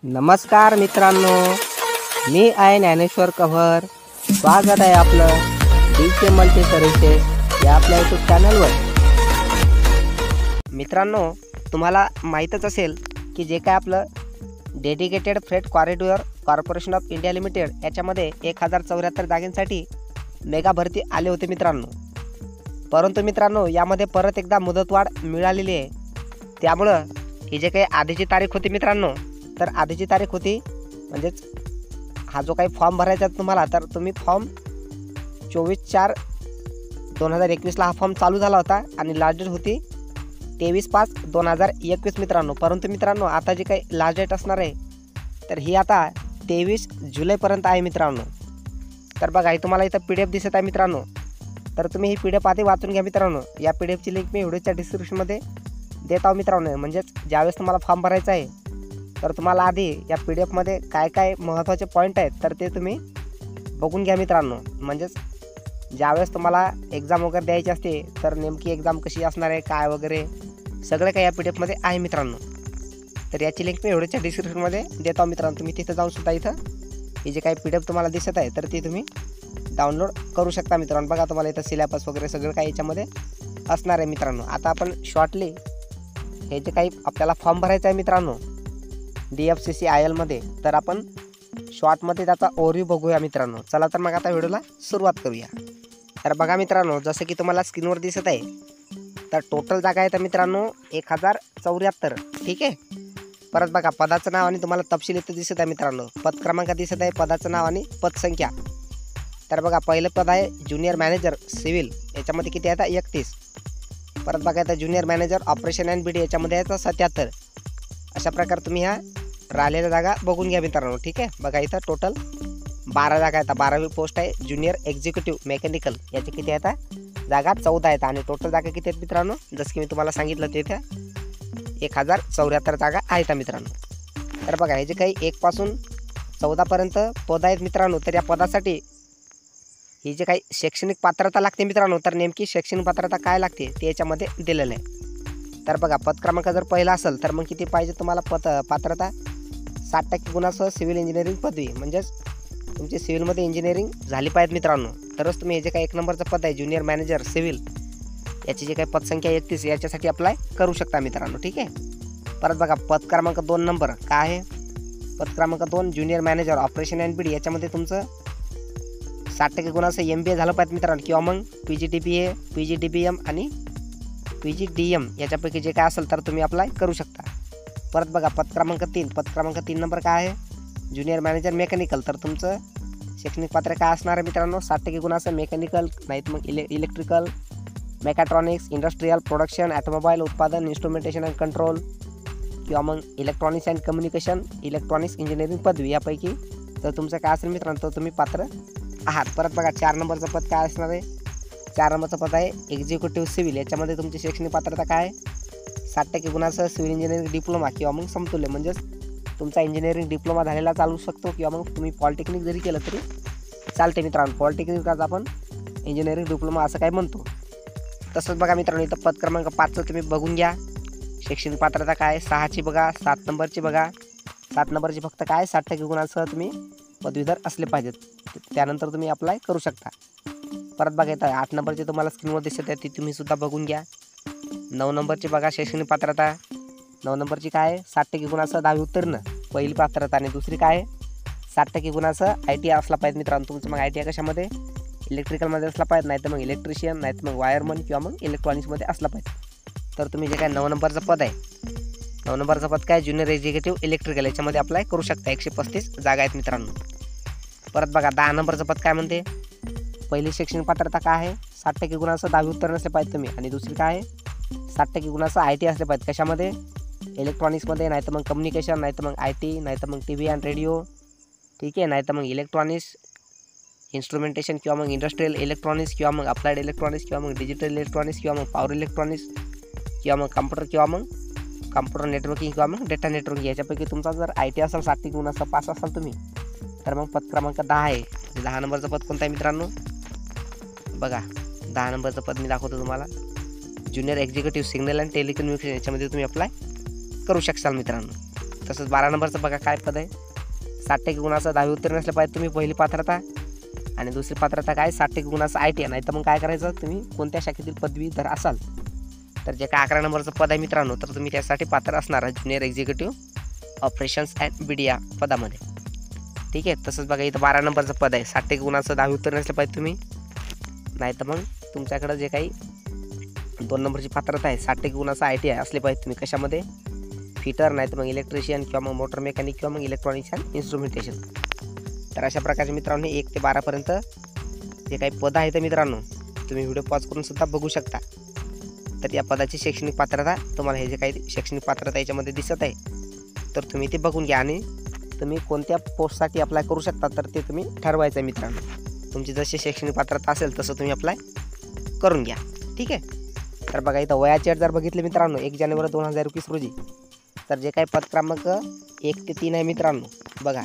नमस्कार मित्रांनो, मी आहे ज्ञानेश्वर कव्हर. स्वागत आहे आपलं डीके मल्टी सर्व्हिसेस या आपल्या यूट्यूब चॅनलवर. मित्रांनो, तुम्हाला माहीतच असेल की जे काय आपलं dedicated freight corridor corporation of India limited याच्यामध्ये 1074 जागांसाठी मेगा भरती आले होते मित्रांनो. परंतु मित्रांनो, यामध्ये परत एकदा मुदतवाढ मिळालेली आहे. त्यामुळं ही जे काही आधीची तारीख होती मित्रांनो, तर आधीची तारीख होती म्हणजेच हा जो काही फॉर्म भरायचा तुम्हाला, तर तुम्ही फॉर्म 24/4/2021ला हा फॉर्म चालू झाला होता आणि लास्ट डेट होती 23/5/2021 मित्रांनो. परंतु मित्रांनो, आता जी काही लास्ट डेट असणार आहे तर ही आता 23 जुलैपर्यंत आहे मित्रांनो. तर बघा, ही तुम्हाला इथं PDF दिसत आहे मित्रांनो. तर तुम्ही ही PDF आधी वाचून घ्या मित्रांनो. या PDFची लिंक मी व्हिडिओच्या डिस्क्रिप्शनमध्ये देत आहो मित्रांनो. म्हणजेच ज्यावेळेस तुम्हाला फॉर्म भरायचा आहे तर तुम्हाला आधी या PDFमध्ये काय काय महत्त्वाचे पॉईंट आहेत तर ते तुम्ही बघून घ्या मित्रांनो. म्हणजेच ज्यावेळेस तुम्हाला एक्झाम वगैरे द्यायची असते तर नेमकी एक्झाम कशी असणार आहे, काय वगैरे सगळं काही या PDFमध्ये आहे मित्रांनो. तर याची लिंक मी व्हिडिओच्या डिस्क्रिप्शनमध्ये देत आहो मित्रांनो. तुम्ही तिथं जाऊन सुद्धा इथं ही जे काही PDF तुम्हाला दिसत आहे तर ती तुम्ही डाउनलोड करू शकता मित्रांनो. बघा, तुम्हाला इथं सिलेबस वगैरे सगळं काही याच्यामध्ये असणार आहे मित्रांनो. आता आपण शॉर्टली हे जे काही आपल्याला फॉर्म भरायचं आहे मित्रांनो DFCCIL मध्ये, तर आपण शॉर्टमध्ये त्याचा ओव्हरव्ह्यू बघूया मित्रांनो. चला तर मग आता व्हिडिओला सुरुवात करूया. तर बघा मित्रांनो, जसं की तुम्हाला स्क्रीनवर दिसत आहे तर टोटल जागा आहे तर मित्रांनो 1074. ठीक आहे. परत बघा, पदाचं नाव आणि तुम्हाला तपशील इथं दिसत आहे मित्रांनो. पद क्रमांक दिसत आहे, पदाचं नाव आणि पदसंख्या. तर बघा, पहिलं पद आहे ज्युनियर मॅनेजर सिव्हिल, याच्यामध्ये किती आहे आता 31. परत बघा, आता junior manager operation and BD याच्यामध्ये आहे 77. अशा प्रकारे तुम्ही ह्या राहिलेल्या जागा बघून घ्या मित्रांनो. ठीक आहे. बघा, इथं टोटल 12 जागा आहेत. 12वी पोस्ट आहे ज्युनियर एक्झिक्युटिव्ह मेकॅनिकल, याचे किती आहेत जागा 14 आहेत. आणि टोटल जागा किती आहेत मित्रांनो, जसं की मी तुम्हाला सांगितलं ते इथं 1074 जागा आहेत मित्रांनो. तर बघा, हे जे काही 1 पासून 14पर्यंत पद आहेत मित्रांनो, तर या पदासाठी ही जे काही शैक्षणिक पात्रता लागते मित्रांनो, तर नेमकी शैक्षणिक पात्रता काय लागते ते याच्यामध्ये दिलेलं आहे. तर बघा, पद क्रमांक जर पहिला असेल तर मग किती पाहिजे तुम्हाला पात्रता 60% गुणासह सिव्हिल इंजिनिअरिंग पदवी, म्हणजेच तुमची सिव्हिलमध्ये इंजिनिअरिंग झाली पाहिजे मित्रांनो. तरच तुम्ही हे जे काही 1 नंबरचं पद आहे ज्युनियर मॅनेजर सिव्हिल, याची जी काही पदसंख्या 31 याच्यासाठी अप्लाय करू शकता मित्रांनो. ठीक आहे. परत बघा, पद क्रमांक 2 नंबर काय आहे, पद क्रमांक 2 junior manager operation and BD, याच्यामध्ये तुमचं 60% गुणासह MBA झालं पाहिजे मित्रांनो, किंवा मग PGDBA, PGDBM आणि PGDM याच्यापैकी जे काय असेल तर तुम्ही अप्लाय करू शकता. परत बघा, पद क्रमांक 3 नंबर काय आहे ज्युनियर मॅनेजर मेकॅनिकल, तर तुमचं शैक्षणिक पात्र काय असणार आहे मित्रांनो 60% गुणासह मेकॅनिकल, नाहीत मग electrical, mechatronics, industrial, production, automobile उत्पादन, इन्स्ट्रुमेंटेशन अँड कंट्रोल, किंवा मग electronics and communication, electronics engineering पदवी यापैकी तर तुमचं काय असेल मित्रांनो, तर तुम्ही पात्र आहात. परत बघा, 4 नंबरचं पद काय असणार आहे, 4 नंबरचं पद आहे एक्झिक्युटिव्ह सिव्हिल, याच्यामध्ये तुमची शैक्षणिक पात्रता काय आहे 60% गुणासह सिव्हिल इंजिनिअरिंग डिप्लोमा किंवा मग समतुल्य, म्हणजेच तुमचा इंजिनिअरिंग डिप्लोमा झालेला चालू शकतो किंवा मग तुम्ही पॉलिटेक्निक जरी केलं तरी चालते मित्रांनो. पॉलिटेक्निकच आपण इंजिनिअरिंग डिप्लोमा असं काय म्हणतो. तसंच बघा मित्रांनो, इथं पद क्रमांक 5चं तुम्ही बघून घ्या. शैक्षणिक पात्रता काय 6ची बघा, 7 नंबरची बघा. 7 नंबरची फक्त काय 60% गुणासह तुम्ही पदवीधर असले पाहिजेत, त्यानंतर तुम्ही अप्लाय करू शकता. परत बघा, येतं 8 नंबरची तुम्हाला स्क्रीनवर दिसत आहे, ती तुम्ही सुद्धा बघून घ्या. 9 नंबरची बघा शैक्षणिक पात्रता. 9 नंबरची काय आहे 60% गुणासह 10वी उत्तीर्ण, पहिली पात्रता. आणि दुसरी काय आहे 60% गुणासह ITI असला पाहिजे मित्रांनो तुमचं. मग ITI कशामध्ये इलेक्ट्रिकलमध्ये असला पाहिजे, नाही तर मग इलेक्ट्रिशियन, नाही तर मग वायरमन किंवा मग इलेक्ट्रॉनिक्समध्ये असला पाहिजे. तर तुम्ही जे काय 9 नंबरचं पद आहे, 9 नंबरचं पद काय ज्युनियर एक्झिक्युटिव्ह इलेक्ट्रिकल, याच्यामध्ये अप्लाय करू शकता. 135 जागा आहेत मित्रांनो. परत बघा, 10 नंबरचं पद काय म्हणते, पहिली शैक्षणिक पात्रता काय आहे 60% गुणासह 10वी उत्तीर्ण असले पाहिजे तुम्ही. आणि दुसरी काय आहे 60% गुणासह ITI असले पाहिजे, कशामध्ये इलेक्ट्रॉनिक्समध्ये, नाही तर मग कम्युनिकेशन, नाही तर मग IT, नाही तर मग TV अँड रेडिओ. ठीक आहे. नाही तर मग इलेक्ट्रॉनिक्स, इन्स्ट्रुमेंटेशन किंवा मग इंडस्ट्रियल इलेक्ट्रॉनिक्स किंवा मग अप्लाइड इलेक्ट्रॉनिक्स किंवा मग डिजिटल इलेक्ट्रॉनिक्स किंवा मग पॉवर इलेक्ट्रॉनिक्स किंवा मग कम्प्युटर किंवा मग कम्प्युटर नेटवर्किंग किंवा मग डेटा नेटवर्किंग, याच्यापैकी तुमचा जर ITI असेल 60% गुणासह पास असाल तुम्ही, तर मग पद क्रमांक 10 आहे. 10 नंबरचं पद कोणतं आहे मित्रांनो, बघा 10 नंबरचं पद मी दाखवतो तुम्हाला, junior executive signal and telecommunication, याच्यामध्ये तुम्ही अप्लाय करू शकाल मित्रांनो. तसंच 12 नंबरचं बघा काय पद आहे, 60% गुणाचं 10वी उत्तीर्ण असलं पाहिजे तुम्ही, पहिली पात्रता. आणि दुसरी पात्रता काय, 60% गुणाचं ITI. नाही तर मग काय करायचं, तुम्ही कोणत्या शाखेतील पदवीधर असाल तर जे काय 11 नंबरचं पद आहे मित्रांनो, तर तुम्ही त्यासाठी पात्र असणार आहे junior executive operations and BD पदामध्ये. ठीक आहे. तसंच बघा इथं 12 नंबरचं पद आहे, 60% गुणाचं 10वी उत्तीर्ण असलं पाहिजे तुम्ही. नाही तर मग तुमच्याकडं जे काही 2 नंबरची पात्रता आहे, 60% गुणाचं ITI असले पाहिजे तुम्ही. कशामध्ये, फिटर, नाही तर मग इलेक्ट्रिशियन किंवा मग मोटर मेकॅनिक किंवा मग इलेक्ट्रॉनिक्स अँड इन्स्ट्रुमेंटेशन. तर अशा प्रकारचे मित्रांनो 1 ते 12पर्यंत जे काही पद आहेत मित्रांनो, तुम्ही व्हिडिओ पॉज करून सुद्धा बघू शकता. तर या पदाची शैक्षणिक पात्रता तुम्हाला हे जे काही शैक्षणिक पात्रता याच्यामध्ये दिसत आहे, तर तुम्ही ते बघून घ्या आणि तुम्ही कोणत्या पोस्टसाठी अप्लाय करू शकता तर ते तुम्ही ठरवायचं आहे मित्रांनो. तुमची जशी शैक्षणिक पात्रता असेल तसं तुम्ही अप्लाय करून घ्या. ठीक आहे. तर बघा इथं वयाची अट जर बघितली मित्रांनो 1 जानेवारी 2021 रोजी, तर जे काही पद क्रमांक 1 ते 3 आहे मित्रांनो, बघा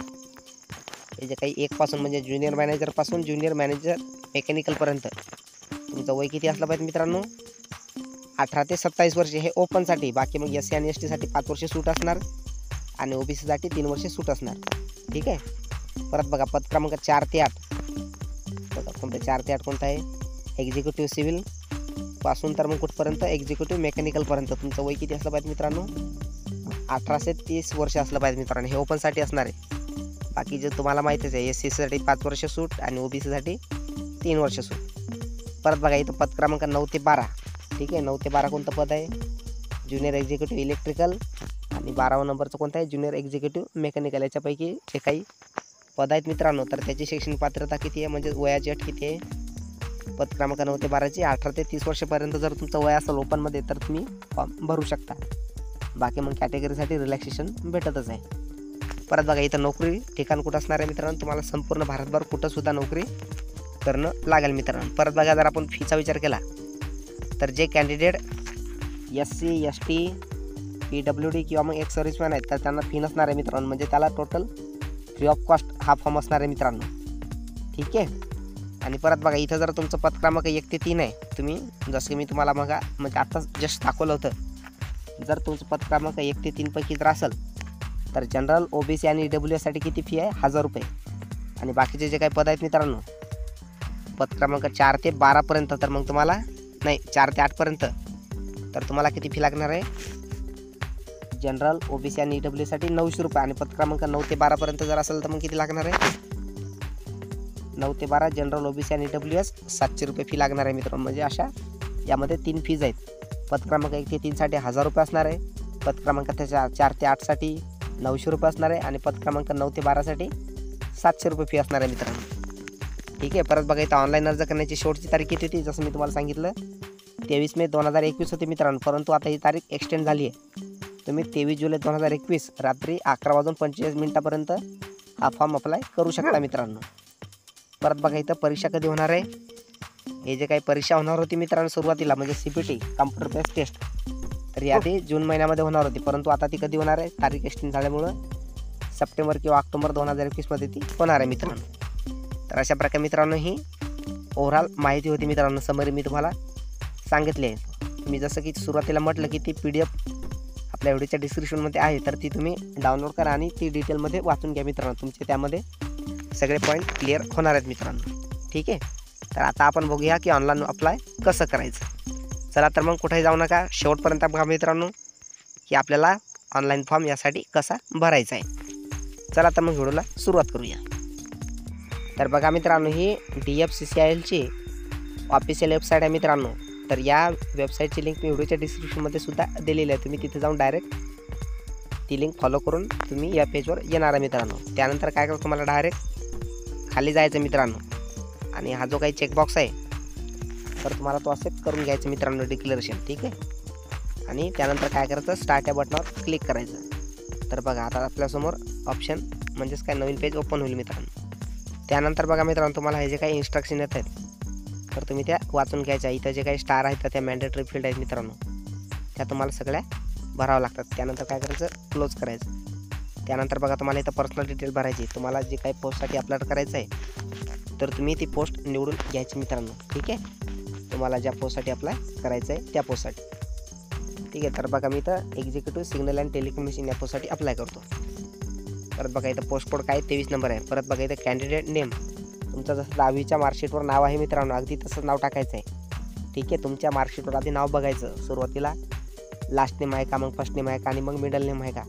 हे जे काही 1 पासून म्हणजे ज्युनियर मॅनेजरपासून ज्युनियर मॅनेजर मेकॅनिकलपर्यंत तुमचं वय किती असलं पाहिजे मित्रांनो, 18 ते 27 वर्षे हे ओपनसाठी. बाकी मग SC आणि ST साठी 5 वर्षे सूट असणार आणि OBC साठी 3 वर्षे सूट असणार. ठीक आहे. परत बघा पद क्रमांक 4 ते 8, बघा कोणतं 4 ते 8 कोणतं आहे, एक्झिक्युटिव्ह सिव्हिल पासून तर मग कुठपर्यंत, एक्झिक्युटिव्ह मेकॅनिकलपर्यंत तुमचं वय किती असलं पाहिजे मित्रांनो, 18 ते 30 वर्ष असलं पाहिजे मित्रांनो. हे ओपनसाठी असणार आहे. बाकी जे तुम्हाला माहितीच आहे, SC साठी 5 वर्ष सूट आणि OBC साठी 3 वर्ष सूट. परत बघा इथं पद क्रमांक 9 ते 12. ठीक आहे. 9 ते 12 कोणतं पद आहे, ज्युनियर एक्झिक्युटिव्ह इलेक्ट्रिकल. आणि 12 नंबरचं कोणतं आहे, ज्युनियर एक्झिक्युटिव्ह मेकॅनिकल. याच्यापैकी जे काही पद आहेत मित्रांनो, तर त्याची शैक्षणिक पात्रता किती आहे, म्हणजे वयाची अट किती आहे. पद क्रमांक 9 ते 12ची 18 ते 30 वर्षापर्यंत जर तुमचं वय असेल ओपनमध्ये तर तुम्ही फॉर्म भरू शकता. बाकी मग कॅटेगरीसाठी रिलॅक्सेशन भेटतच आहे. परत बघा इथं नोकरी ठिकाण कुठं असणार आहे मित्रांनो, तुम्हाला संपूर्ण भारतभर कुठंसुद्धा नोकरी करणं लागेल मित्रांनो. परत बघा जर आपण फीचा विचार केला तर जे कॅन्डिडेट SC ST PWD किंवा मग एक सर्व्हिसमॅन आहेत तर त्यांना फी नसणार आहे मित्रांनो, म्हणजे त्याला टोटल फ्री ऑफ कॉस्ट हा फॉर्म असणार आहे मित्रांनो. ठीक आहे. आणि परत बघा इथं जर तुमचं पद क्रमांक 1 ते 3 आहे, तुम्ही जसं मी तुम्हाला मग म्हणजे आत्ताच जस्ट दाखवलं होतं, जर तुमचं पद क्रमांक 1 ते 3 पैकी जर असेल तर जनरल OBC आणि EWS साठी किती फी आहे, 1000 रुपये. आणि बाकीचे जे काही पद आहेत मित्रांनो पद क्रमांक 4 ते 12पर्यंत, तर मग तुम्हाला नाही 4 ते 8पर्यंत तर तुम्हाला किती फी लागणार आहे, जनरल OBC आणि EWS साठी 900 रुपये. आणि पद क्रमांक 9 ते 12पर्यंत जर असेल तर मग किती लागणार आहे, 9 ते 12 जनरल OBC आणि EWS 700 रुपये फी लागणार आहे मित्रांनो. म्हणजे अशा यामध्ये 3 फीज आहेत. पद क्रमांक 1 ते 3 साठी 1000 रुपये असणार आहे, पद क्रमांक 4 ते 8 साठी 900 रुपये असणार आहे आणि पद क्रमांक 9 ते 12 साठी 700 रुपये फी असणार आहे मित्रांनो. ठीक आहे. परत बघा इथं ऑनलाईन अर्ज करण्याची शेवटची तारीख किती होती, जसं मी तुम्हाला सांगितलं 23 मे 2021 होती मित्रांनो, परंतु आता ही तारीख एक्सटेंड झाली आहे. तुम्ही 23 जुलै 2021 रात्री 11:45 हा फॉर्म अप्लाय करू शकता मित्रांनो. परत बघा इथं परीक्षा कधी होणार आहे, हे जे काही परीक्षा होणार होती मित्रांनो सुरुवातीला म्हणजे CPT कॉम्प्युटर बेस्ड टेस्ट, तर याआधी जून महिन्यामध्ये होणार होती, परंतु आता ती कधी होणार आहे, तारीख एक्सटेंड झाल्यामुळं सप्टेंबर किंवा ऑक्टोबर 2021 ती होणार आहे मित्रांनो. तर अशा प्रकारे मित्रांनो ही ओव्हरऑल माहिती होती मित्रांनो, समरी मी तुम्हाला सांगितली आहे. मी जसं की सुरुवातीला म्हटलं की ती PDF आपल्या व्हिडिओच्या डिस्क्रिप्शनमध्ये आहे, तर ती तुम्ही डाउनलोड करा आणि ती डिटेलमध्ये वाचून घ्या मित्रांनो. तुमचे त्यामध्ये सगळे पॉईंट क्लिअर होणार आहेत मित्रांनो. ठीक आहे. तर आता आपण बघूया की ऑनलाईन अप्लाय कसं करायचं. चला तर मग कुठेही जाऊ नका, शेवटपर्यंत बघा मित्रांनो की आपल्याला ऑनलाईन फॉर्म यासाठी कसा भरायचा आहे. चला तर मग व्हिडिओला सुरुवात करूया. तर बघा मित्रांनो ही DFCCILची ऑफिशियल वेबसाईट आहे मित्रांनो. तर या वेबसाईटची लिंक मी व्हिडिओच्या डिस्क्रिप्शनमध्ये सुद्धा दिलेली आहे. तुम्ही तिथे जाऊन डायरेक्ट ती लिंक फॉलो करून तुम्ही या पेजवर येणार आहे मित्रांनो. त्यानंतर काय करतो, तुम्हाला डायरेक्ट खाली जायचं मित्रांनो आणि हा जो काही चेकबॉक्स आहे तर तुम्हाला तो एक्सेप्ट करून घ्यायचं मित्रांनो, डिक्लेरेशन. ठीक आहे. आणि त्यानंतर काय करायचं, स्टार्ट या बटनावर क्लिक करायचं. तर बघा आता आपल्यासमोर ऑप्शन म्हणजेच काय नवीन पेज ओपन होईल मित्रांनो. त्यानंतर बघा मित्रांनो तुम्हाला हे जे काही इन्स्ट्रक्शन येत आहेत तर तुम्ही त्या वाचून घ्यायच्या. इथं जे काही स्टार आहेत तर त्या मॅन्डेटरी फील्ड आहेत मित्रांनो, त्या तुम्हाला सगळ्या भरावं लागतात. त्यानंतर काय करायचं, क्लोज करायचं. त्यानंतर बघा तुम्हाला इथं पर्सनल डिटेल भरायची. तुम्हाला जे काही पोस्टसाठी अप्लाय करायचं आहे तर तुम्ही ती पोस्ट निवडून घ्यायची मित्रांनो. ठीक आहे. तुम्हाला ज्या पोस्टसाठी अप्लाय करायचं आहे त्या पोस्टसाठी. ठीक आहे. तर बघा मी इथं एक्झिक्युटिव्ह सिग्नल अँड टेलिकम्युनिकेशन या पोस्टसाठी अप्लाय करतो. परत बघा इथं पोस्ट कोड काय 23 नंबर आहे. परत बघा इथं कॅन्डिडेट नेम, तुमचं जसं 10वीच्या मार्कशीटवर नाव आहे मित्रांनो, अगदी तसंच नाव टाकायचं आहे. ठीक आहे, तुमच्या मार्कशीटवर आधी नाव बघायचं. सुरुवातीला लास्ट नेम आहे का, मग फर्स्ट नेम आहे का, आणि मग मिडल नेम आहे का,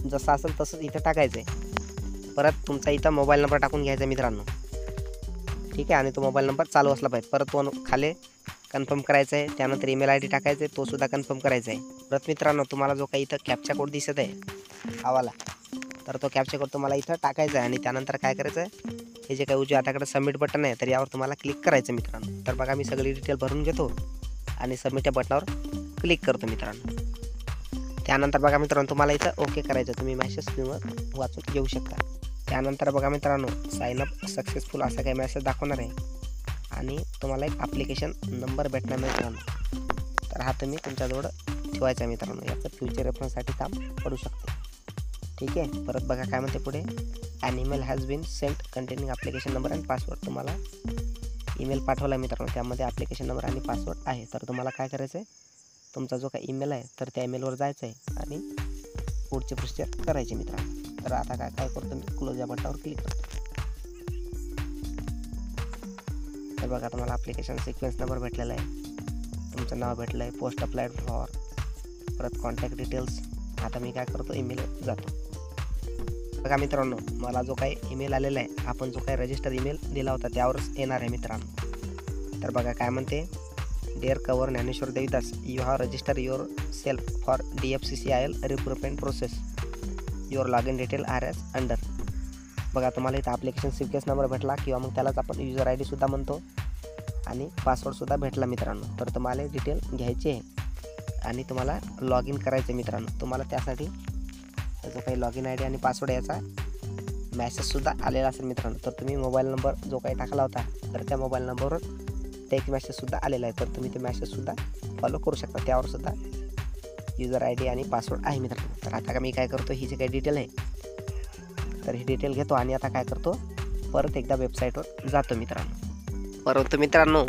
जसं असेल तसंच इथं टाकायचं आहे. परत तुमचा इथं मोबाईल नंबर टाकून घ्यायचा मित्रांनो. ठीक आहे, आणि तो मोबाईल नंबर चालू असला पाहिजे. परत तो खाली कन्फर्म करायचा आहे. त्यानंतर ईमेल ID टाकायचा आहे, तो सुद्धा कन्फर्म करायचा आहे. परत मित्रांनो तुम्हाला जो काही इथं कॅप्चा कोड दिसत आहे हवाला, तर तो कॅप्चा कोड तुम्हाला इथं टाकायचा आहे. आणि त्यानंतर काय करायचं आहे, हे जे काही उजव्या हाताकडे सबमिट बटन आहे तर यावर तुम्हाला क्लिक करायचं मित्रांनो. तर बघा मी सगळी डिटेल भरून घेतो आणि सबमिट या बटनावर क्लिक करतो मित्रांनो. त्यानंतर बघा मित्रांनो तुम्हाला इथं ओके करायचं. तुम्ही मॅसेज स्क्रीनवर वाचून घेऊ शकता. त्यानंतर बघा मित्रांनो साइन अप सक्सेसफुल असा काही मेसेज दाखवणार आहे आणि तुम्हाला एक ॲप्लिकेशन नंबर भेटणार मित्रांनो. तर हा तुम्ही तुमच्याजवळ ठेवायचा आहे मित्रांनो, याचं फ्युचर रेफरन्ससाठी काम पडू शकते. ठीक आहे, परत बघा काय म्हणते पुढे, an email has been sent containing application number and password. तुम्हाला ईमेल पाठवला मित्रांनो, त्यामध्ये ॲप्लिकेशन नंबर आणि पासवर्ड आहे. तर तुम्हाला काय करायचं आहे, तुमचा जो काही ईमेल आहे तर त्या ईमेलवर जायचं आहे आणि पुढचे प्रोसिजर करायचे मित्रांनो. तर आता काय करतो मी, क्लोज या बटनावर क्लिक करतो. तर बघा तुम्हाला ॲप्लिकेशन सिक्वेन्स नंबर भेटलेला आहे, तुमचं नाव भेटलं आहे, पोस्ट अप्लाइड फॉर, परत कॉन्टॅक्ट डिटेल्स. आता मी काय करतो, ईमेल जातो. बघा मित्रांनो मला जो काही ईमेल आलेला आहे, आपण जो काही रजिस्टर ईमेल दिला होता त्यावरच येणार आहे मित्रांनो. तर बघा काय म्हणते, dear Kawar Dnyaneshwar Devidas, you have register yourself for DFCCIL recruitment process. Your log in detail are as under. बघा तुम्हाला इथं ॲप्लिकेशन सिक्वेन्स नंबर भेटला, किंवा मग त्यालाच आपण युजर ID सुद्धा म्हणतो, आणि पासवर्डसुद्धा भेटला मित्रांनो. तर तुम्हाला डिटेल घ्यायची आहे आणि तुम्हाला लॉग इन करायचं आहे मित्रांनो. तुम्हाला त्यासाठी जो काही लॉग इन ID आणि पासवर्ड याचा मॅसेजसुद्धा आलेला असेल मित्रांनो. तर तुम्ही मोबाईल नंबर जो काही टाकला होता तर त्या मोबाईल नंबरवर टेक मॅसेजसुद्धा आलेला आहे. तर तुम्ही ते मॅसेजसुद्धा फॉलो करू शकता, त्यावरसुद्धा युजर ID आणि पासवर्ड आहे मित्रांनो. तर आता मी काय करतो, ही जी काही डिटेल आहे तर ही डिटेल घेतो आणि आता काय करतो, परत एकदा वेबसाईटवर जातो मित्रांनो. परंतु मित्रांनो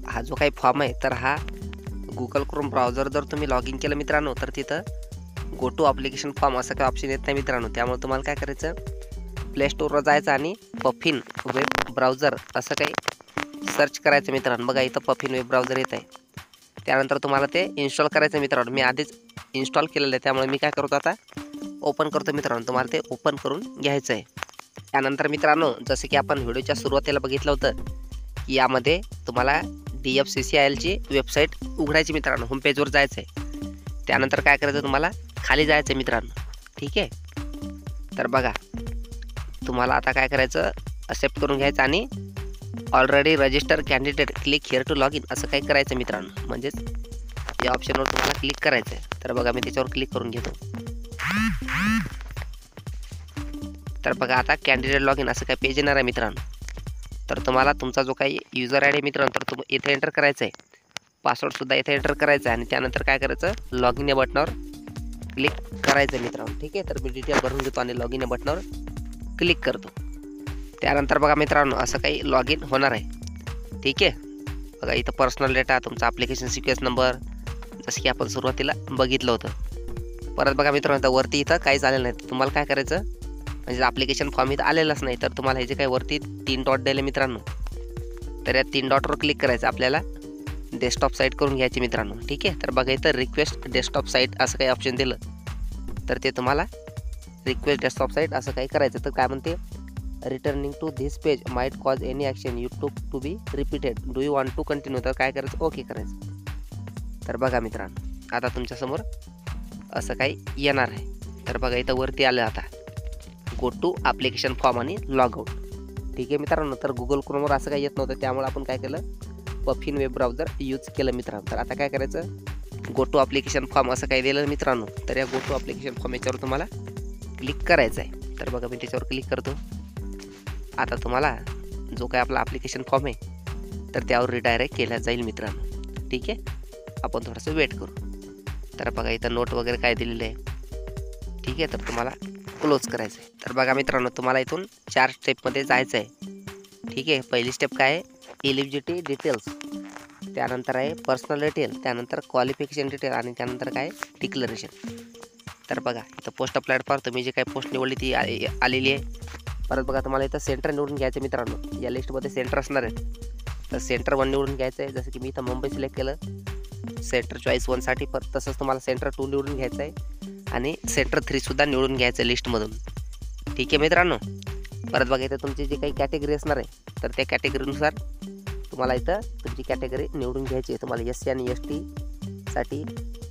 हा जो काही फॉर्म आहे तर हा गुगल क्रोम ब्राउझर जर तुम्ही लॉग इन केलं मित्रांनो तर तिथं गो टू ॲप्लिकेशन फॉर्म असं काही ऑप्शन येत नाही मित्रांनो. त्यामुळे तुम्हाला काय करायचं, प्ले स्टोरवर जायचं आणि पफिन वेब ब्राउझर असं काही सर्च करायचं मित्रांनो. बघा इथं पफिन वेब ब्राउझर येत आहे. त्यानंतर तुम्हाला ते इन्स्टॉल करायचं मित्रांनो. मी आधीच इन्स्टॉल केलेलं आहे, त्यामुळे मी काय करतो आता ओपन करतो मित्रांनो. तुम्हाला ते ओपन करून घ्यायचं आहे. त्यानंतर मित्रांनो जसं की आपण व्हिडिओच्या सुरुवातीला बघितलं होतं की यामध्ये तुम्हाला DFCCILची वेबसाईट उघडायची मित्रांनो. होम पेजवर जायचं आहे. त्यानंतर काय करायचं, तुम्हाला खाली जायचं आहे मित्रांनो. ठीक आहे, तर बघा तुम्हाला आता काय करायचं, एक्सेप्ट करून घ्यायचं आणि already register candidate click here to log in असं काही करायचं मित्रांनो. म्हणजेच या ऑप्शनवर तुम्हाला क्लिक करायचं आहे. तर बघा मी त्याच्यावर क्लिक करून घेतो. तर बघा आता कॅन्डिडेट लॉग इन असं काही पेज येणार आहे मित्रांनो. तर तुम्हाला तुमचा जो काही युजर ID मित्रांनो तर तुम्ही इथे एंटर करायचं आहे, पासवर्डसुद्धा इथे एंटर करायचं आहे आणि त्यानंतर काय करायचं, लॉग इन या बटनावर क्लिक करायचं आहे मित्रांनो. ठीक आहे, तर मी डिटेल भरून घेतो आणि लॉग इन या बटनावर क्लिक करतो. त्यानंतर बघा मित्रांनो असं काही लॉग इन होणार आहे. ठीक आहे, बघा इथं पर्सनल डेटा, तुमचा ॲप्लिकेशन सिक्वेन्स नंबर जसं की आपण सुरुवातीला बघितलं होतं. परत बघा मित्रांनो तर वरती इथं काहीच आलेलं नाही. तुम्हाला काय करायचं, म्हणजे ॲप्लिकेशन फॉर्म इथं आलेलाच नाही, तर तुम्हाला हे जे काही वरती 3 डॉट दिले मित्रांनो तर या 3 डॉटवर क्लिक करायचं. आपल्याला डेस्कटॉप साईट करून घ्यायची मित्रांनो. ठीक आहे, तर बघा इथं रिक्वेस्ट डेस्कटॉप साईट असं काही ऑप्शन दिलं तर ते तुम्हाला रिक्वेस्ट डेस्कटॉप साईट असं काही करायचं. तर काय म्हणते, returning to this page might cause any action you took to be repeated, do you want to continue. तर काय करायचं, ओके करायचं. तर बघा मित्रांनो आता तुमच्यासमोर असं काही येणार आहे. तर बघा इथं वरती आलं आता गो टू ॲप्लिकेशन फॉर्म आणि लॉग आउट. ठीक आहे मित्रांनो, तर गुगल क्रोमवर असं काही येत नव्हतं, त्यामुळे आपण काय केलं, पफिन वेब ब्राउझर यूज केलं मित्रांनो. तर आता काय करायचं, गो टू ॲप्लिकेशन फॉर्म असं काही दिलं मित्रांनो. तर या गो टू ॲप्लिकेशन फॉर्म याच्यावर तुम्हाला क्लिक करायचं आहे. तर बघा मी त्याच्यावर क्लिक करतो. आता तुम्हाला जो काय आपला ॲप्लिकेशन फॉर्म आहे तर त्यावर रिडायरेक्ट केला जाईल मित्रांनो. ठीक आहे, आपण थोडंसं वेट करू. तर बघा इथं नोट वगैरे काय दिलेलं आहे. ठीक आहे, तर तुम्हाला क्लोज करायचं आहे. तर बघा मित्रांनो तुम्हाला इथून 4 स्टेपमध्ये जायचं आहे. ठीक आहे, पहिली स्टेप काय आहे, एलिजिबिलिटी डिटेल्स, त्यानंतर आहे पर्सनल डिटेल, त्यानंतर क्वालिफिकेशन डिटेल आणि त्यानंतर काय डिक्लरेशन. तर बघा इथं पोस्ट प्लॅटफॉर्म तुम्ही जे काही पोस्ट निवडली ती आलेली आहे. परत बघा तुम्हाला इथं सेंटर निवडून घ्यायचं मित्रांनो. या लिस्टमध्ये सेंटर असणार आहे, तर सेंटर 1 निवडून घ्यायचं आहे. जसं की मी इथं मुंबई सिलेक्ट केलं सेंटर चॉईस 1 साठी. परत तसंच तुम्हाला सेंटर 2 निवडून घ्यायचं आहे आणि सेंटर 3 सुद्धा निवडून घ्यायचं आहे लिस्टमधून. ठीक आहे मित्रांनो. परत बघा इथं तुमची जी काही कॅटेगरी असणार आहे तर त्या कॅटेगरीनुसार तुम्हाला इथं तुमची कॅटेगरी निवडून घ्यायची आहे. तुम्हाला SC आणि ST साठी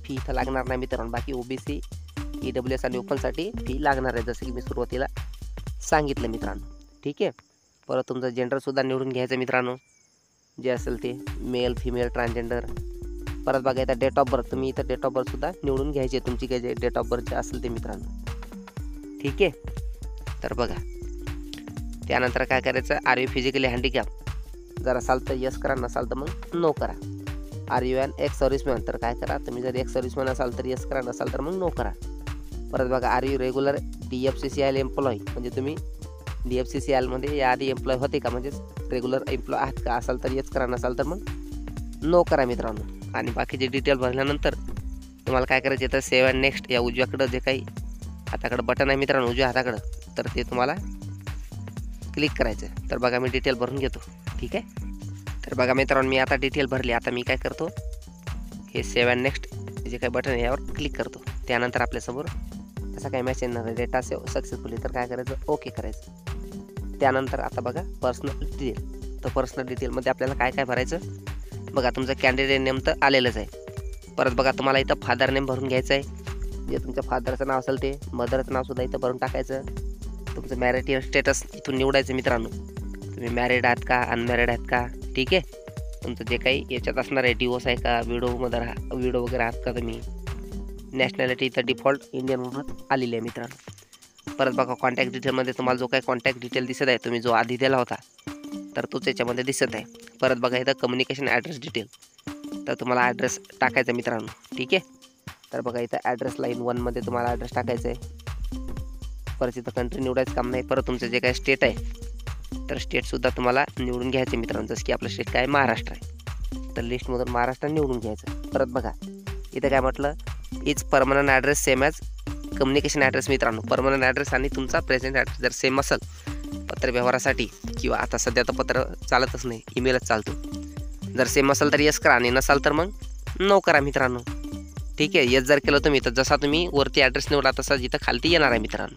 फी इथं लागणार नाही मित्रांनो. बाकी OBC, EWS आणि ओपनसाठी फी लागणार आहे, जसं की मी सुरुवातीला सांगितलं मित्रांनो. ठीक आहे. परत तुमचं जेंडरसुद्धा निवडून घ्यायचं मित्रांनो, जे असेल ते मेल, फिमेल, ट्रान्सजेंडर. परत बघा इथं डेट ऑफ बर्थ, तुम्ही इथं डेट ऑफ बर्थसुद्धा निवडून घ्यायची आहे, तुमची काय जे डेट ऑफ बर्थ जे असेल ते मित्रांनो. ठीक आहे. तर बघा त्यानंतर काय करायचं, आर यू फिजिकली हँडिकॅप जर असाल तर यस करा, नसाल तर मग नो करा. Are you an ex serviceman तर काय करा, तुम्ही जर एक्स सर्व्हिसमॅन असाल तर यस करा, नसाल तर मग नो करा. परत बघा are you regular DFCCIL employee, म्हणजे तुम्ही DFCCIL मध्ये याआधी एम्प्लॉय होते का, म्हणजे रेग्युलर एम्प्लॉय आहात का, असाल तर यस करा, नसाल तर मग नो करा मित्रांनो. आणि बाकीचे डिटेल भरल्यानंतर तुम्हाला काय करायचं, तर सेव्ह अँड नेक्स्ट या उजव्याकडं जे काही हाताकडं बटन आहे मित्रांनो उजव्या हाताकडं, तर ते तुम्हाला क्लिक करायचं. तर बघा मी डिटेल भरून घेतो. ठीक आहे. तर बघा मित्रांनो मी आता डिटेल भरली. आता मी काय करतो, हे सेव्ह अँड नेक्स्ट जे काही बटन आहे यावर क्लिक करतो. त्यानंतर आपल्यासमोर असा काही मेसेज येणार आहे, डेटा सेव्ह सक्सेसफुली. तर काय करायचं, ओके करायचं. त्यानंतर आता बघा पर्सनल डिटेल. तर पर्सनल डिटेलमध्ये आपल्याला काय काय भरायचं बघा, तुमचं कॅन्डिडेट नेम तर आलेलंच आहे. परत बघा तुम्हाला इथं फादर नेम भरून घ्यायचं आहे, जे तुमच्या फादरचं नाव असेल ते. मदरचं नावसुद्धा इथं भरून टाकायचं. तुमचं मॅरिटल स्टेटस इथून निवडायचं मित्रांनो, तुम्ही मॅरिड आहात का, अनमॅरिड आहात का. ठीक आहे. तुमचं जे काही याच्यात असणार आहे, डिवोर्स आहे का, विडो वगैरे आहात का तुम्ही. नॅशनॅलिटी इथं डिफॉल्ट इंडियन म्हणून आलेली आहे मित्रांनो. परत बघा कॉन्टॅक्ट डिटेलमध्ये तुम्हाला जो काही कॉन्टॅक्ट डिटेल दिसत आहे, तुम्ही जो आधी दिला होता तर तोच याच्यामध्ये दिसत आहे. परत बघा इथं कम्युनिकेशन ॲड्रेस डिटेल, तर तुम्हाला ॲड्रेस टाकायचा मित्रांनो. ठीक आहे. तर बघा इथं ॲड्रेस लाईन 1 मध्ये तुम्हाला ॲड्रेस टाकायचं आहे. परत इथं कंट्री निवडायचं काम नाही. परत तुमचं जे काही स्टेट आहे तर स्टेटसुद्धा तुम्हाला निवडून घ्यायचं मित्रांनो, जसं की आपलं स्टेट काय महाराष्ट्र आहे, तर लिस्टमधून महाराष्ट्र निवडून घ्यायचं. परत बघा इथं काय म्हटलं, is permanent address same as communication address मित्रांनो. परमनंट ॲड्रेस आणि तुमचा प्रेझेंट ॲड्रेस जर सेम असेल पत्रव्यवहारासाठी, किंवा आता सध्या तर पत्र चालतच नाही, ईमेलच चालतो. जर सेम असेल तर यस करा आणि नसाल तर मग नो करा मित्रांनो. ठीक आहे. यस जर केलं तुम्ही तर जसा तुम्ही वरती ॲड्रेस निवडा तसा जिथं खालती येणार आहे मित्रांनो.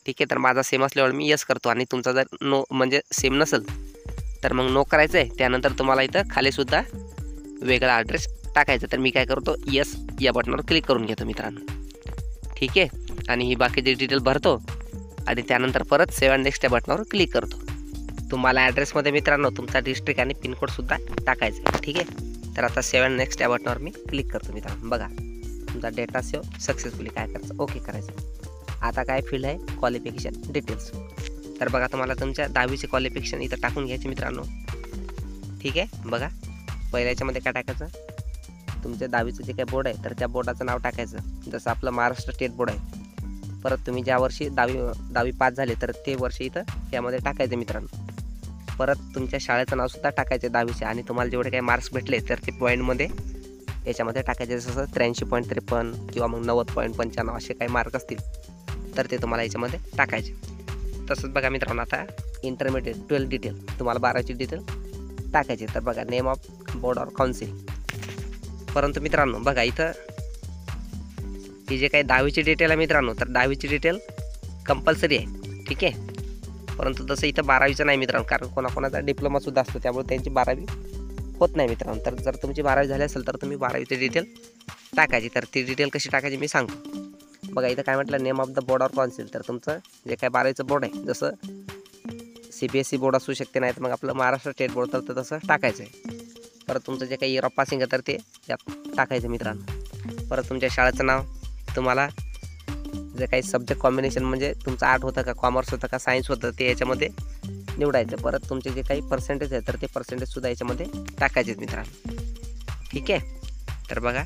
ठीक आहे. तर माझा सेम असल्यावर मी यस करतो, आणि तुमचा जर नो म्हणजे सेम नसेल तर मग नो करायचं आहे. त्यानंतर तुम्हाला इथं खालीसुद्धा वेगळा ॲड्रेस टाकायचा. तर मी काय करतो, यस या बटनावर क्लिक करून घेतो मित्रांनो. ठीक आहे. आणि ही बाकीची डिटेल भरतो आणि त्यानंतर परत सेव्ह अँड नेक्स्ट या बटनावर क्लिक करतो. तुम्हाला ॲड्रेसमध्ये मित्रांनो तुमचा डिस्ट्रिक्ट आणि पिनकोडसुद्धा टाकायचा आहे. ठीक आहे. तर आता सेव्ह अँड नेक्स्ट या बटनावर मी क्लिक करतो मित्रांनो. बघा तुमचा डेटा सेव्ह सक्सेसफुली काय करायचं, ओके करायचं. आता काय फील्ड आहे, क्वालिफिकेशन डिटेल्स. तर बघा तुम्हाला तुमच्या 10वीचे क्वालिफिकेशन इथं टाकून घ्यायचे मित्रांनो. ठीक आहे. बघा पहिल्या याच्यामध्ये काय टाकायचं, तुमच्या 10वीचं जे काही बोर्ड आहे तर त्या बोर्डाचं नाव टाकायचं, जसं आपलं महाराष्ट्र स्टेट बोर्ड आहे. परत तुम्ही ज्या वर्षी 10वी पास झाले तर ते वर्ष इथं यामध्ये टाकायचं मित्रांनो. परत तुमच्या शाळेचं नावसुद्धा टाकायचं 10वीचे, आणि तुम्हाला जेवढे काही मार्क्स भेटले तर ते पॉईंटमध्ये याच्यामध्ये टाकायचे, जसं 83.53 किंवा मग 90.95 असे काही मार्क असतील तर ते तुम्हाला याच्यामध्ये टाकायचे. तसंच बघा मित्रांनो आता इंटरमिडिएट 12 डिटेल, तुम्हाला 12ची डिटेल टाकायची. तर बघा name of board or council. परंतु मित्रांनो बघा इथं ही जे काही 10वीची डिटेल आहे मित्रांनो, तर 10वीची डिटेल कंपल्सरी आहे. ठीक आहे. परंतु तसं इथं 12वीचं नाही मित्रांनो, कारण कोणाकोणाचा डिप्लोमासुद्धा असतो, त्यामुळे त्यांची 12वी होत नाही मित्रांनो. तर जर तुमची 12वी झाली असेल तर तुम्ही 12वीची डिटेल टाकायची. तर ती डिटेल कशी टाकायची मी सांगतो. बघा इथं काय म्हटलं, name of the board or council. तर तुमचं जे काय 12वीचं बोर्ड आहे, जसं CBSE बोर्ड असू शकते, नाही तर मग आपलं महाराष्ट्र स्टेट बोर्ड, तर तसं टाकायचं आहे. परत तुमचं जे काही इयर ऑफ पासिंग आहे तर ते यात टाकायचं मित्रांनो. परत तुमच्या शाळेचं नाव, तुम्हाला जे काही सब्जेक्ट कॉम्बिनेशन म्हणजे तुमचं आर्ट होतं का, कॉमर्स होतं का, सायन्स होतं ते याच्यामध्ये निवडायचं. परत तुमचे जे काही पर्सेंटेज आहे तर ते पर्सेंटेजसुद्धा याच्यामध्ये टाकायचे मित्रांनो. ठीक आहे. तर बघा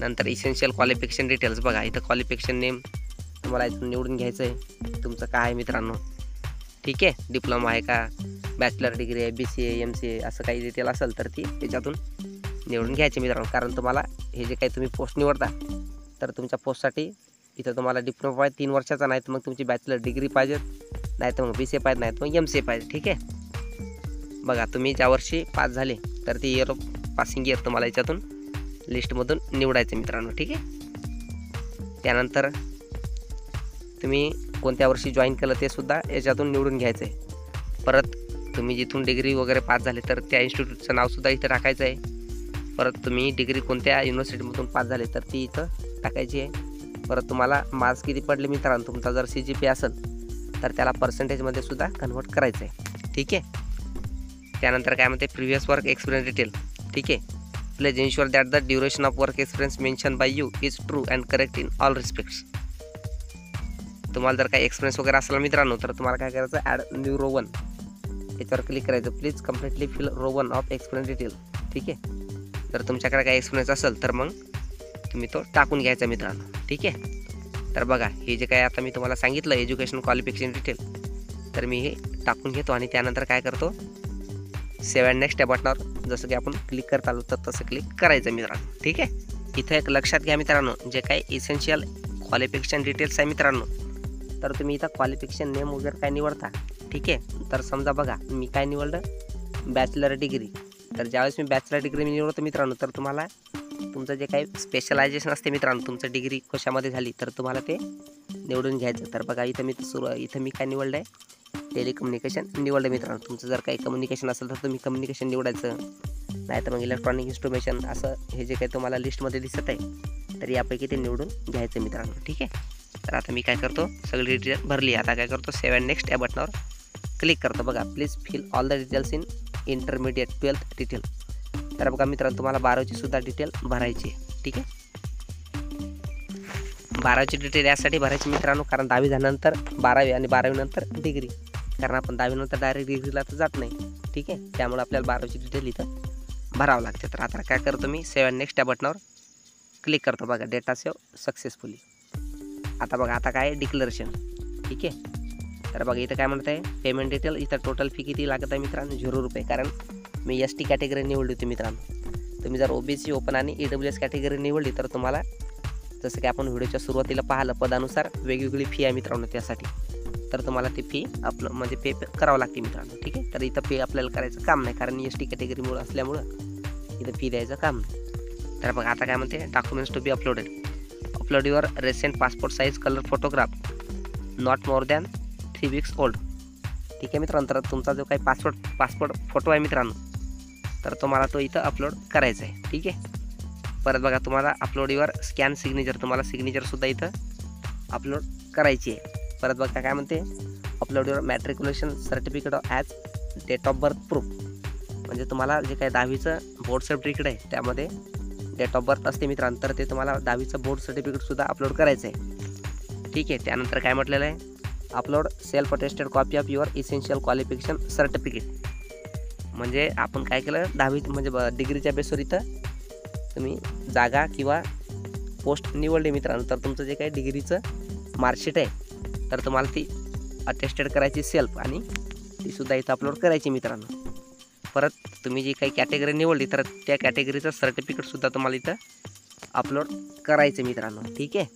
नंतर इसेन्शियल क्वालिफिकेशन डिटेल्स. बघा इथं क्वालिफिकेशन नेम तुम्हाला इथून निवडून घ्यायचं आहे, तुमचं काय आहे मित्रांनो. ठीक आहे. डिप्लोमा आहे का, बॅचलर डिग्री आहे, BCA MCA असं काही डिटेल असेल तर ती त्याच्यातून निवडून घ्यायची मित्रांनो. कारण तुम्हाला हे जे काही तुम्ही पोस्ट निवडता तर तुमच्या पोस्टसाठी इथं तुम्हाला डिप्लोमा पाहिजे 3 वर्षाचा, नाही तर मग तुमची बॅचलर डिग्री पाहिजे, नाही तर मग BCA पाहिजे, नाही तर मग MCA पाहिजे. ठीक आहे. बघा तुम्ही ज्या वर्षी पास झाले तर ते इयर ऑफ पासिंग इयर तुम्हाला याच्यातून लिस्टमधून निवडायचं मित्रांनो. ठीक आहे. त्यानंतर तुम्ही कोणत्या वर्षी जॉईन केलं ते सुद्धा याच्यातून निवडून घ्यायचं आहे. परत तुम्ही जिथून डिग्री वगैरे पास झाले तर त्या इन्स्टिट्यूटचं नावसुद्धा इथं टाकायचं आहे. परत तुम्ही डिग्री कोणत्या युनिव्हर्सिटीमधून पास झाले तर ती इथं टाकायची आहे. परत तुम्हाला मार्क्स किती पडले मित्रांनो, तुमचा जर CGPA असेल तर त्याला पर्सेंटेजमध्ये सुद्धा कन्वर्ट करायचं आहे. ठीक आहे. त्यानंतर काय म्हणते, प्रिव्हियस वर्क एक्सपिरियन्स डिटेल. ठीक आहे. Please ensure that the duration of work experience mention by you is true and correct in all respects. तुम्हाला जर काही एक्सपिरियन्स वगैरे असेल मित्रांनो तर तुम्हाला काय करायचं, ॲड न्यू रो 1 याच्यावर क्लिक करायचं. Please completely fill row 1 of experience detail. ठीक आहे. जर तुमच्याकडे काही एक्सपिरियन्स असेल तर मग तुम्ही तो टाकून घ्यायचा मित्रांनो. ठीक आहे. तर बघा हे जे काय आता मी तुम्हाला सांगितलं एज्युकेशन क्वालिफिकेशन डिटेल, तर मी हे टाकून घेतो आणि त्यानंतर काय करतो, सेव्ह अँड नेक्स्ट या बटनावर जसं की आपण क्लिक करत आलो तर तसं क्लिक करायचं मित्रांनो. ठीक आहे. इथं एक लक्षात घ्या मित्रांनो, जे काही इसेन्शियल क्वालिफिकेशन डिटेल्स आहे मित्रांनो, तर तुम्ही इथं क्वालिफिकेशन नेम वगैरे काय निवडता. ठीक आहे. तर समजा बघा मी काय निवडलं, बॅचलर डिग्री. तर ज्यावेळेस मी बॅचलर डिग्री निवडतो मित्रांनो तर तुम्हाला तुमचं जे काही स्पेशलायझेशन असते मित्रांनो, तुमचं डिग्री कशामध्ये झाली तर तुम्हाला ते निवडून घ्यायचं. तर बघा इथं मी काय निवडलं आहे, टेलिकम्युनिकेशन निवडलं मित्रांनो. तुमचं जर काही कम्युनिकेशन असेल तर तुम्ही कम्युनिकेशन निवडायचं, नाही तर मग इलेक्ट्रॉनिक इन्स्ट्रुमेशन, असं हे जे काही तुम्हाला लिस्टमध्ये दिसत आहे तर यापैकी ते निवडून घ्यायचं मित्रांनो. ठीक आहे. तर आता मी काय करतो, सगळी डिटेल भरली. आता काय करतो, सेव्ह अँड नेक्स्ट या बटनावर क्लिक करतो. बघा please fill all the details in intermediate 12th detail. तर बघा मित्रांनो तुम्हाला 12वीची सुद्धा डिटेल भरायची आहे. ठीक आहे. 12वीची डिटेल यासाठी भरायची मित्रांनो कारण 10वी झाल्यानंतर 12वी आणि 12वी नंतर डिग्री, कारण आपण 10वी नंतर डायरेक्ट डिग्रीला तर जात नाही. ठीक आहे. त्यामुळे आपल्याला 12वीची डिटेल इथं भरावं लागते. तर आता काय करतो मी, सेव्ह अँड नेक्स्ट या बटनावर क्लिक करतो. बघा डेटा सेव्ह सक्सेसफुली. आता बघा आता काय डिक्लरेशन. ठीक आहे. तर बघा इथं काय म्हणत आहे, पेमेंट डिटेल. इथं टोटल फी किती लागत आहे मित्रांनो, 0 रुपये, कारण मी ST कॅटेगरी निवडली होती मित्रांनो. तुम्ही जर OBC ओपन आणि EWS कॅटेगरी निवडली तर तुम्हाला जसं की आपण व्हिडिओच्या सुरुवातीला पाहिलं पदानुसार वेगवेगळी फी आहे मित्रांनो त्यासाठी. तर तुम्हाला ती फी म्हणजे पे करावं लागते मित्रांनो. ठीक आहे. तर इथं पे आपल्याला करायचं काम नाही कारण ST कॅटेगरीमुळे असल्यामुळं इथं फी द्यायचं काम नाही. तर बघा आता काय म्हणते, documents to be uploaded. Upload your recent passport size colour photograph not more than 3 weeks old. ठीक आहे मित्रांनो. तर तुमचा जो काही पासपोर्ट फोटो आहे मित्रांनो तर तुम्हाला तो इथं अपलोड करायचा आहे. ठीक आहे. परत बघा तुम्हाला अपलोड युअर स्कॅन सिग्नेचर, तुम्हाला सिग्नेचरसुद्धा इथं अपलोड करायची आहे. परत बघा काय म्हणते, upload your matriculation certificate as date of birth proof. म्हणजे तुम्हाला जे काही 10वीचं बोर्ड सर्टिफिकेट आहे त्यामध्ये डेट ऑफ बर्थ असते मित्रांनो, तर ते तुम्हाला 10वीचं बोर्ड सर्टिफिकेटसुद्धा अपलोड करायचं आहे. ठीक आहे. त्यानंतर काय म्हटलेलं आहे, upload self attested copy of your essential qualification certificate. म्हणजे आपण काय केलं, 10वी म्हणजे डिग्रीच्या बेसवर इथं तुम्ही जागा किंवा पोस्ट निवडले मित्रांनो, तर तुमचं जे काही डिग्रीचं मार्कशीट आहे तर तुम्हाला ती अटेस्टेड करायची सेल्फ आणि तीसुद्धा इथं अपलोड करायची मित्रांनो. परत तुम्ही जी काही कॅटेगरी निवडली तर त्या कॅटेगरीचं सर्टिफिकेटसुद्धा तुम्हाला इथं अपलोड करायचं मित्रांनो. ठीक आहे.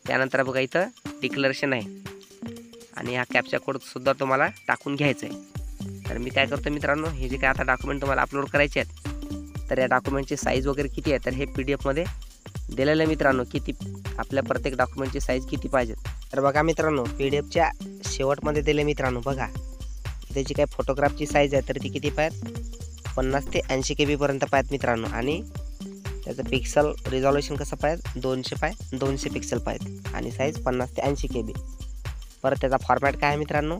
त्यानंतर बघा इथं डिक्लरेशन आहे आणि हा कॅप्चा कोडसुद्धा तुम्हाला टाकून घ्यायचा आहे. तर मी काय करतो मित्रांनो, हे जे काय आता डॉक्युमेंट तुम्हाला अपलोड करायचे आहेत तर या डॉक्युमेंटची साईज वगैरे किती आहे तर हे PDF दिलेलं आहे मित्रांनो, किती आपल्या प्रत्येक डॉक्युमेंटची साईज किती पाहिजे. तर बघा मित्रांनो PDFच्या शेवटमध्ये दिले मित्रांनो. बघा त्याची काय फोटोग्राफची साईज आहे तर ती किती पाहिजे, 50 ते 80 KB पर्यंत पाहिजे मित्रांनो. आणि त्याचं पिक्सल रिझॉल्युशन कसं पाहिजे, 200 पिक्सल पाहिजे आणि साईज 50 ते 80 KB. परत त्याचा फॉर्मॅट काय आहे मित्रांनो,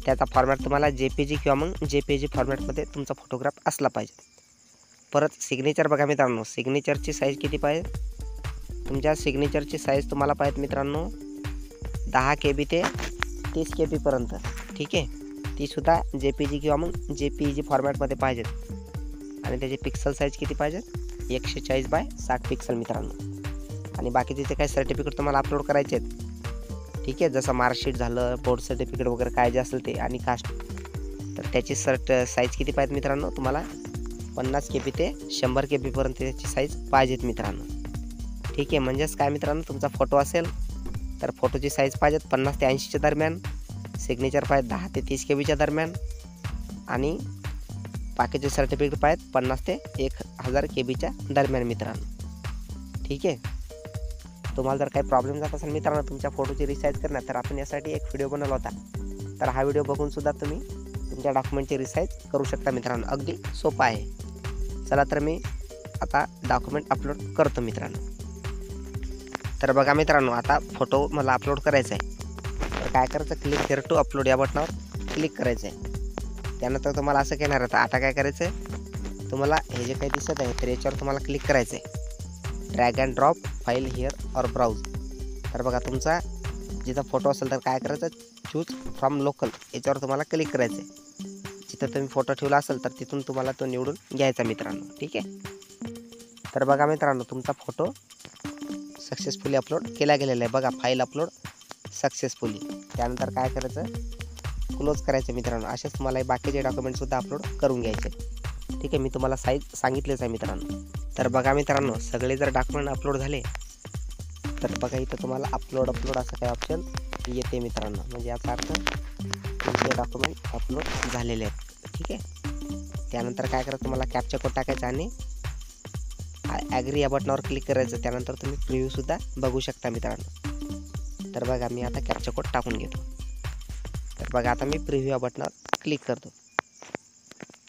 त्याचा फॉर्मॅट तुम्हाला JPG किंवा मग JPG फॉर्मॅटमध्ये तुमचा फोटोग्राफ असला पाहिजे. परत सिग्नेचर बघा मित्रांनो, सिग्नेचरची साईज किती पाहिजे, तुमच्या सिग्नेचरची साईज तुम्हाला पाहिजे मित्रांनो 10 KB ते 30 KB पर्यंत. ठीक आहे. तीसुद्धा JPG किंवा मग JPEG फॉर्मॅटमध्ये पाहिजेत. आणि त्याची पिक्सल साईज किती पाहिजे, 140x60 पिक्सल मित्रांनो. आणि बाकीचे जे काही सर्टिफिकेट तुम्हाला अपलोड करायचे आहेत, ठीक आहे, जसं मार्कशीट झालं, बोर्ड सर्टिफिकेट वगैरे काय जे असेल ते, आणि कास्ट, तर त्याची साईज किती पाहिजे मित्रांनो, तुम्हाला 50 KB ते 100 KB पर्यंत त्याची साईज पाहिजेत मित्रांनो. ठीक आहे. म्हणजेच काय मित्रांनो, तुमचा फोटो असेल तर फोटोची साईज पाहिजेत 50 ते 80च्या दरम्यान, सिग्नेचर पाहिजे 10 ते 30 KB दरम्यान आणि बाकीचे सर्टिफिकेट पाहिजेत 50 ते 1000 KB दरम्यान मित्रांनो. ठीक आहे. तुम्हाला जर काही प्रॉब्लेम जात असेल मित्रांनो तुमच्या फोटोची रिसाईज करण्यात, तर आपण यासाठी एक व्हिडिओ बनवला होता. तर हा व्हिडिओ बघून सुद्धा तुम्ही तुमच्या डॉक्युमेंटची रिसाईज करू शकता मित्रांनो. अगदी सोपं आहे. चला तर मी आता डॉक्युमेंट अपलोड करतो मित्रांनो. तर बघा मित्रांनो, आता फोटो मला अपलोड करायचा आहे. तर काय करायचं, क्लिक हिअर टू अपलोड या बटनावर क्लिक करायचं आहे. त्यानंतर तुम्हाला असं घेणार आहे. आता काय करायचं आहे, तुम्हाला हे जे काही दिसत आहे तर याच्यावर तुम्हाला क्लिक करायचं आहे. Drag and drop file here or browse. तर बघा तुमचा जिथं फोटो असेल तर काय करायचं, चूज फ्रॉम लोकल याच्यावर तुम्हाला क्लिक करायचं आहे. जिथं तुम्ही फोटो ठेवला असेल तर तिथून तुम्हाला तो निवडून घ्यायचा मित्रांनो. ठीक आहे. तर बघा मित्रांनो, तुमचा फोटो सक्सेसफुली अपलोड केला गेलेला आहे. बघा, फाईल अपलोड सक्सेसफुली. त्यानंतर काय करायचं, क्लोज करायचं मित्रांनो. असेच तुम्हाला बाकीचे डॉक्युमेंटसुद्धा अपलोड करून घ्यायचे. ठीक आहे. मी तुम्हाला साईज सांगितलेच आहे मित्रांनो. तर बघा मित्रांनो, सगळे जर डॉक्युमेंट अपलोड झाले तर बघा इथं तुम्हाला अपलोड असं काही ऑप्शन येते मित्रांनो. म्हणजे याचा अर्थ तुमचे डॉक्युमेंट अपलोड झालेले आहेत. ठीक आहे. त्यानंतर काय करायचं, तुम्हाला कॅप्चा कोड टाकायचा आणि ॲग्री या बटनावर क्लिक करायचं. त्यानंतर तुम्ही प्रिव्ह्यूसुद्धा बघू शकता मित्रांनो. तर बघा, मी आता कॅप्चा कोड टाकून घेतो. तर बघा, आता मी प्रिव्ह्यू या बटनावर क्लिक करतो.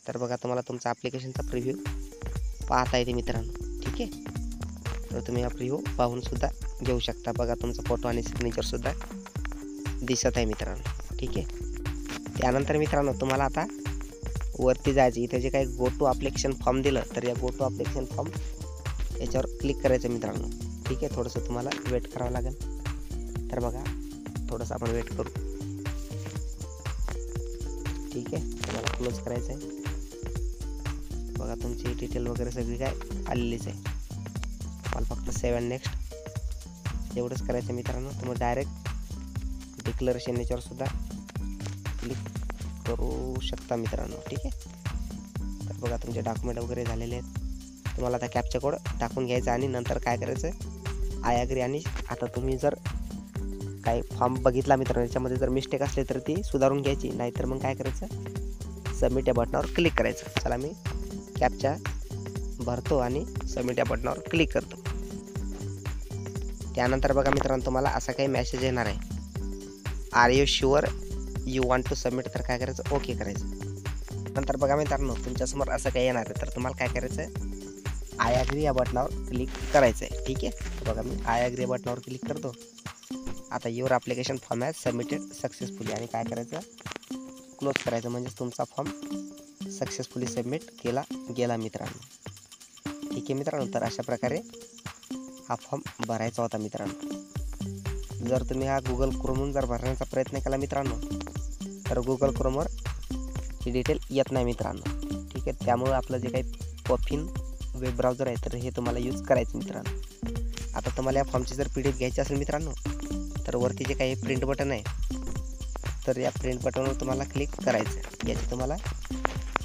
तर बघा, तुम्हाला तुमचा ॲप्लिकेशनचा प्रिव्ह्यू पाहता येते मित्रांनो. ठीक आहे. तर तुम्ही हा प्रिव्ह्यू पाहूनसुद्धा घेऊ शकता. बघा, तुमचा फोटो आणि सिग्नेचरसुद्धा दिसत आहे मित्रांनो. ठीक आहे. त्यानंतर मित्रांनो, तुम्हाला आता वरती जायचं. इथे जे काही गो टू ॲप्लिकेशन फॉर्म दिलं तर या गो टू ॲप्लिकेशन फॉर्म याच्यावर क्लिक करायचं मित्रांनो. ठीक आहे. थोडंसं तुम्हाला वेट करावं लागेल. तर बघा, थोडंसं आपण वेट करू. ठीक आहे. तुम्हाला क्लोज करायचं आहे. बघा, तुमची डिटेल वगैरे सगळी काय आलेलीच आहे. मला फक्त सेव्ह अँड नेक्स्ट एवढंच करायचं मित्रांनो. तुम्ही डायरेक्ट डिक्लरेशन याच्यावर सुद्धा क्लिक करू शकता मित्रांनो. ठीक आहे. तर बघा, तुमचे डॉक्युमेंट वगैरे झालेले आहेत. तुम्हाला आता कॅप्चा कोड टाकून घ्यायचा आणि नंतर काय करायचं, आय ॲग्री. आणि आता तुम्ही जर काही फॉर्म बघितला मित्रांनो, याच्यामध्ये जर मिस्टेक असली तर ती सुधारून घ्यायची. नाहीतर मग काय करायचं, सबमिट या बटनावर क्लिक करायचं. चला, मी कॅप्चा भरतो आणि सबमिट या बटनावर क्लिक करतो. त्यानंतर बघा मित्रांनो, तुम्हाला असा काही मेसेज येणार आहे, are you sure you want to submit. तर काय करायचं, ओके करायचं. नंतर बघा मित्रांनो, तुमच्यासमोर असं काही येणार आहे. तर तुम्हाला काय करायचं, आय ॲग्री या बटनावर क्लिक करायचं आहे. ठीक आहे. बघा, मी आय ॲग्री या बटनावर क्लिक करतो. आता your application form has submitted successfully आणि काय करायचं, क्लोज करायचं. म्हणजेच तुमचा फॉर्म सक्सेसफुली सबमिट केला गेला मित्रांनो. ठीक आहे मित्रांनो. तर अशा प्रकारे हा फॉर्म भरायचा होता मित्रांनो. जर तुम्ही हा गुगल क्रोमवरून जर भरण्याचा प्रयत्न केला मित्रांनो तर गुगल क्रोमवर ही डिटेल येत नाही मित्रांनो. ठीक आहे. त्यामुळे आपलं जे काही पफिन वेब ब्राउझर आहे तर हे तुम्हाला यूज करायचं मित्रांनो. आता तुम्हाला या फॉर्मची जर PDF घ्यायची असेल मित्रांनो तर वरती जे काही प्रिंट बटन आहे तर या प्रिंट बटनवर तुम्हाला क्लिक करायचं. याची तुम्हाला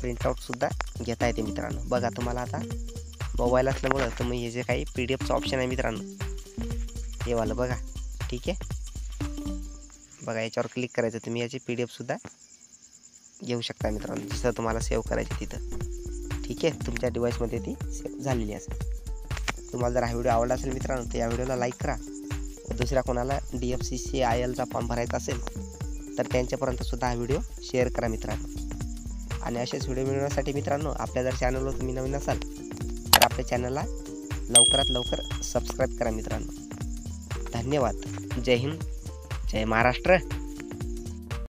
प्रिंटआउटसुद्धा घेता येते मित्रांनो. बघा, तुम्हाला आता मोबाईल असल्यामुळं तुम्ही हे जे काही PDFचं ऑप्शन आहे मित्रांनो हे वालं बघा. ठीक आहे. बघा, याच्यावर क्लिक करायचं. तुम्ही याची PDFसुद्धा घेऊ शकता मित्रांनो, जिथं तुम्हाला सेव्ह करायची तिथं. ठीक आहे. तुमच्या डिव्हाइसमध्ये ती सेव्ह झालेली असेल. तुम्हाला जर हा व्हिडिओ आवडला असेल मित्रांनो तर या व्हिडिओला लाईक करा. व दुसऱ्या कोणाला DFCCILचा फॉर्म भरायचा असेल तर त्यांच्यापर्यंतसुद्धा हा व्हिडिओ शेअर करा मित्रांनो. आणि असेच व्हिडिओ मिळवण्यासाठी मित्रांनो, आपल्या जर चॅनलवर तुम्ही नवीन असाल तर आपल्या चॅनलला लवकरात लवकर सबस्क्राईब करा मित्रांनो. धन्यवाद. जय हिंद, जय महाराष्ट्र.